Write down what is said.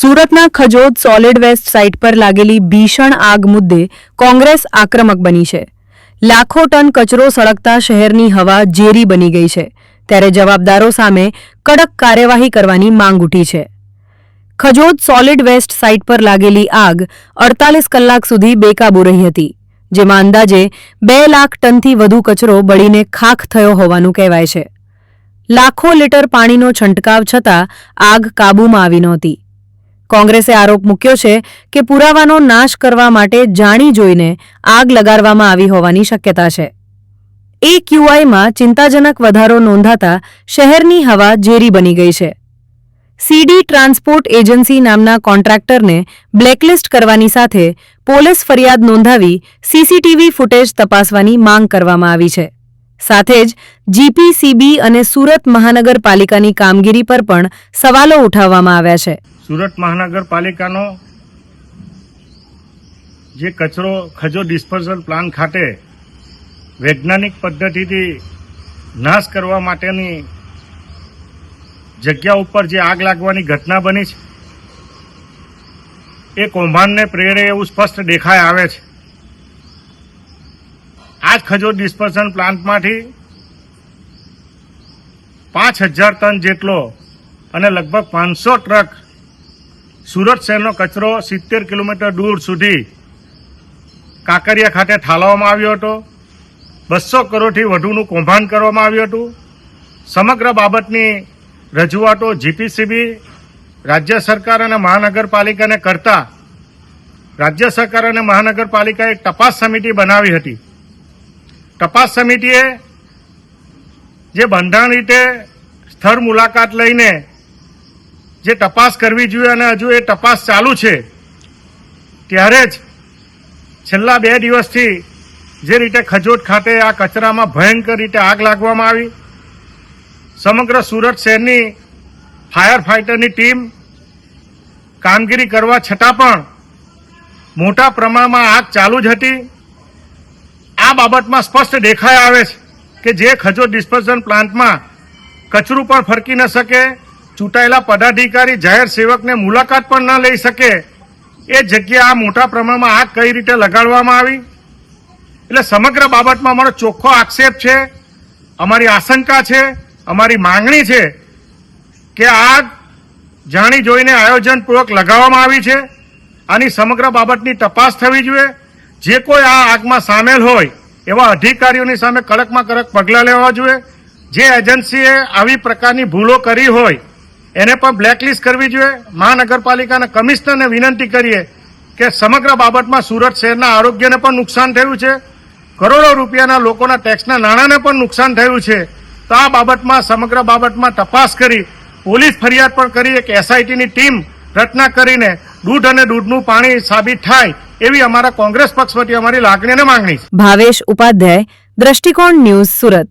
સુરતના Khajod solid waste site પર લાગેલી ભીષણ આગ મુદ્દે કોંગ્રેસ આક્રમક બની છે. લાખો ટન કચરો સળગતા શહેરની હવા ઝેરી બની ગઈ છે, ત્યારે જવાબદારો સામે કડક કાર્યવાહી કરવાની માંગ ઉઠી છે. ખજોદ સોલિડ વેસ્ટ સાઇટ પર લાગેલી આગ 48 કલાક સુધી બેકાબૂ રહી હતી, જેમાં અંદાજે 2 લાખ ટનથી વધુ કચરો બળીને ખાખ થયો હોવાનું કહેવાય છે. લાખો લીટર પાણીનો છંટકાવ છતાં આગ કાબૂમાં આવી નહોતી. કોંગ્રેસે આરોપ મૂક્યો છે કે પુરાવાનો નાશ કરવા માટે જાણી જોઈને આગ લગાડવામાં આવી હોવાની શક્યતા છે. AQIમાં ચિંતાજનક વધારો નોંધાતા શહેરની હવા ઝેરી બની ગઈ છે. CD ટ્રાન્સપોર્ટ એજન્સી નામના કોન્ટ્રાક્ટરને બ્લેકલિસ્ટ કરવાની સાથે પોલીસ ફરિયાદ નોંધાવી CCTV ફૂટેજ તપાસવાની માંગ કરવામાં આવી છે. સાથે જ GPCB અને સુરત મહાનગરપાલિકાની કામગીરી પર પણ સવાલો ઉઠાવવામાં આવ્યા છે. સુરત મહાનગરપાલિકાનો જે કચરો ખજોદ ડિસ્પોઝલ પ્લાન્ટ ખાતે વૈજ્ઞાનિક પદ્ધતિથી નાશ કરવા માટેની જગ્યા ઉપર જે આગ લાગવાની ઘટના બની છે, એ કૌભાંડને પ્રેરે એવું સ્પષ્ટ દેખાઈ આવે છે. આ જ ખજોદ ડિસ્પોઝલ પ્લાન્ટમાંથી 5000 ટન જેટલો અને લગભગ 500 ટ્રક સુરત શહેરનો કચરો 70 કિલોમીટર દૂર સુધી કાંકરિયા ખાતે ઠાલવવામાં આવ્યો હતો. 200 કરોડથી વધુનું કૌભાંડ કરવામાં આવ્યું હતું. સમગ્ર બાબતની રજૂઆતો GPCB, રાજ્ય સરકાર અને મહાનગરપાલિકાને કરતા રાજ્ય સરકાર અને મહાનગરપાલિકાએ એક તપાસ સમિતિ બનાવી હતી. તપાસ સમિતિએ જે બંધારણ રીતે સ્થળ મુલાકાત લઈને જે તપાસ કરવી જોઈએ અને હજુ એ તપાસ ચાલુ છે, ત્યારે જ છેલ્લા 2 દિવસથી જે રીતે ખજોદ ખાતે આ કચરામાં ભયંકર રીતે આગ લાગવામાં આવી. સમગ્ર સુરત શહેરની ફાયર ફાઇટરની ટીમ કામગીરી કરવા છતાં પણ મોટા પ્રમાણમાં આગ ચાલુ જ હતી. આ બાબતમાં સ્પષ્ટ દેખાઈ આવે છે કે જે ખજોદ ડિસ્પોઝલ પ્લાન્ટમાં કચરું પણ ફરકી ન શકે, ચૂંટાયેલા પદાધિકારી જાહેર સેવકને મુલાકાત પણ ન લઈ શકે, એ જગ્યાએ આ મોટા પ્રમાણમાં આગ કઈ રીતે લગાડવામાં આવી. એટલે સમગ્ર બાબતમાં અમારો ચોખ્ખો આક્ષેપ છે, અમારી આશંકા છે, અમારી માંગણી છે કે આગ જાણી જોઈને આયોજનપૂર્વક લગાવવામાં આવી છે. આની સમગ્ર બાબતની તપાસ થવી જોઈએ. જે કોઈ આ આગમાં સામેલ હોય એવા અધિકારીઓની સામે કડકમાં કડક પગલાં લેવા જોઈએ. જે એજન્સીએ આવી પ્રકારની ભૂલો કરી હોય એને પણ બ્લેકલિસ્ટ કરવી જોઈએ. મહાનગરપાલિકાના કમિશનરને વિનંતી કરીએ કે સમગ્ર બાબતમાં સુરત શહેરના આરોગ્યને પણ નુકસાન થયું છે, કરોડો રૂપિયાના લોકોના ટેક્સના નાણાંને પણ નુકસાન થયું છે. તો આ બાબતમાં સમગ્ર બાબતમાં તપાસ કરી પોલીસ ફરિયાદ પણ કરી એક SITની ટીમ રચના કરીને દૂધ અને દૂધનું પાણી સાબિત થાય એવી અમારા કોંગ્રેસ પક્ષ વતી અમારી લાગણી અને માંગણી છે. ભાવેશ ઉપાધ્યાય, દ્રષ્ટિકોણ ન્યૂઝ, સુરત.